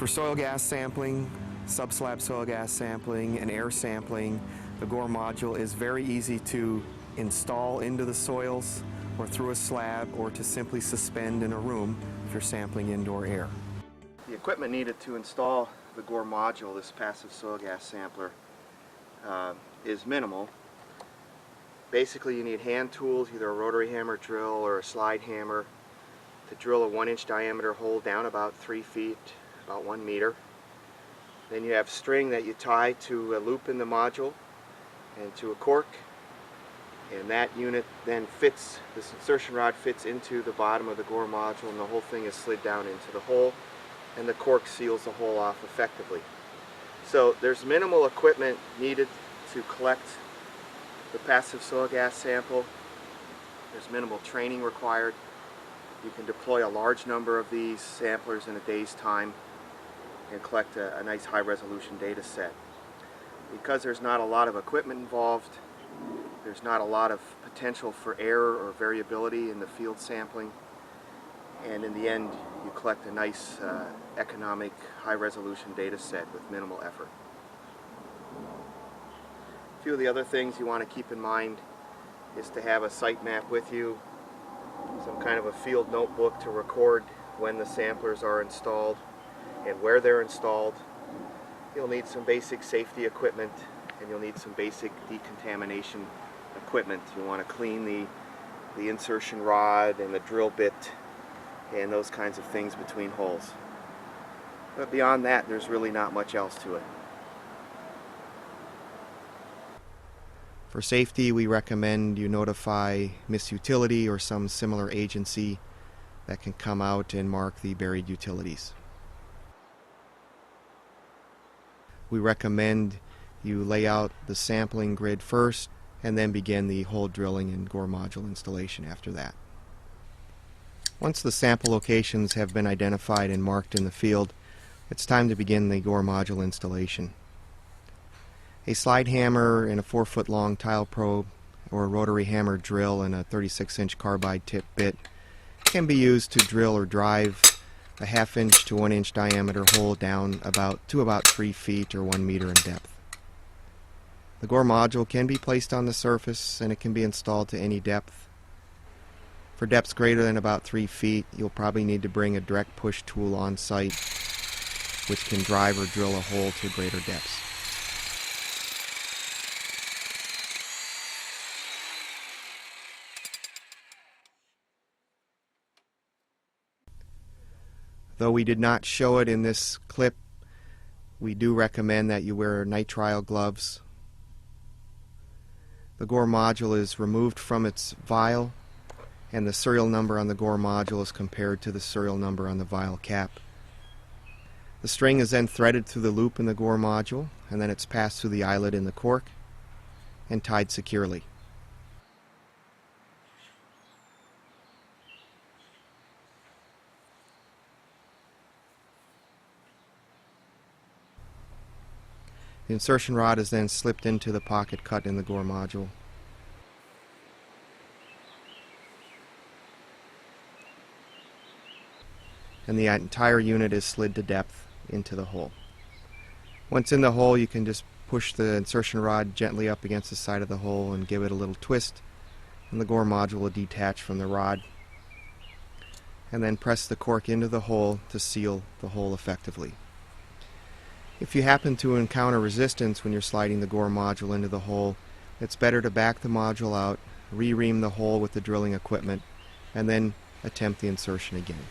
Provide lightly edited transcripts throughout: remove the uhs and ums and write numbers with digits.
For soil gas sampling, subslab soil gas sampling, and air sampling, the Gore module is very easy to install into the soils or through a slab, or to simply suspend in a room if you're sampling indoor air. The equipment needed to install the Gore module, this passive soil gas sampler, is minimal. Basically you need hand tools, either a rotary hammer drill or a slide hammer, to drill a 1-inch diameter hole down about 3 feet, about 1 meter. Then you have string that you tie to a loop in the module and to a cork, and that unit then fits, this insertion rod fits into the bottom of the Gore module, and the whole thing is slid down into the hole, and the cork seals the hole off effectively. So there's minimal equipment needed to collect the passive soil gas sample. There's minimal training required. You can deploy a large number of these samplers in a day's time and collect a nice high-resolution data set. Because there's not a lot of equipment involved, there's not a lot of potential for error or variability in the field sampling, and in the end you collect a nice economic high-resolution data set with minimal effort. A few of the other things you want to keep in mind is to have a site map with you, some kind of a field notebook to record when the samplers are installed and where they're installed. You'll need some basic safety equipment, and you'll need some basic decontamination equipment. You want to clean the insertion rod and the drill bit and those kinds of things between holes. But beyond that, there's really not much else to it. For safety, we recommend you notify Miss Utility or some similar agency that can come out and mark the buried utilities. We recommend you lay out the sampling grid first and then begin the hole drilling and Gore module installation after that. Once the sample locations have been identified and marked in the field, it's time to begin the Gore module installation. A slide hammer and a 4-foot long tile probe, or a rotary hammer drill and a 36-inch carbide tip bit can be used to drill or drive a 1/2 inch to 1 inch diameter hole down to about 3 feet or 1 meter in depth. The Gore module can be placed on the surface, and it can be installed to any depth. For depths greater than about 3 feet, you'll probably need to bring a direct push tool on site, which can drive or drill a hole to greater depths. Though we did not show it in this clip, we do recommend that you wear nitrile gloves. The Gore module is removed from its vial, and the serial number on the Gore module is compared to the serial number on the vial cap. The string is then threaded through the loop in the Gore module, and then it's passed through the eyelet in the cork and tied securely. The insertion rod is then slipped into the pocket cut in the Gore module. And the entire unit is slid to depth into the hole. Once in the hole, you can just push the insertion rod gently up against the side of the hole and give it a little twist, and the Gore module will detach from the rod. And then press the cork into the hole to seal the hole effectively. If you happen to encounter resistance when you're sliding the Gore module into the hole, it's better to back the module out, re-ream the hole with the drilling equipment, and then attempt the insertion again.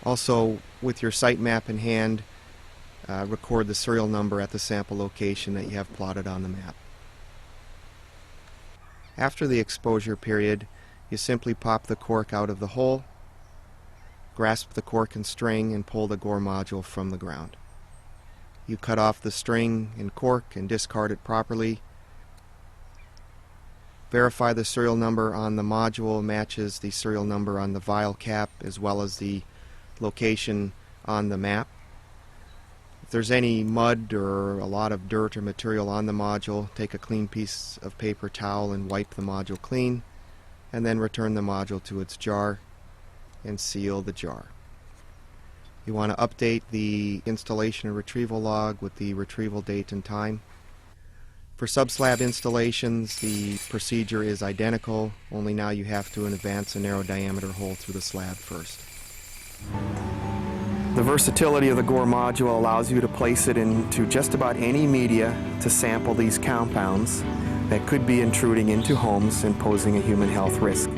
Also, with your site map in hand, record the serial number at the sample location that you have plotted on the map. After the exposure period, you simply pop the cork out of the hole, grasp the cork and string, and pull the Gore module from the ground. You cut off the string and cork and discard it properly. Verify the serial number on the module matches the serial number on the vial cap, as well as the location on the map. If there's any mud or a lot of dirt or material on the module, take a clean piece of paper towel and wipe the module clean, and then return the module to its jar and seal the jar. You want to update the installation and retrieval log with the retrieval date and time. For subslab installations, the procedure is identical, only now you have to advance a narrow diameter hole through the slab first. The versatility of the Gore module allows you to place it into just about any media to sample these compounds that could be intruding into homes and posing a human health risk.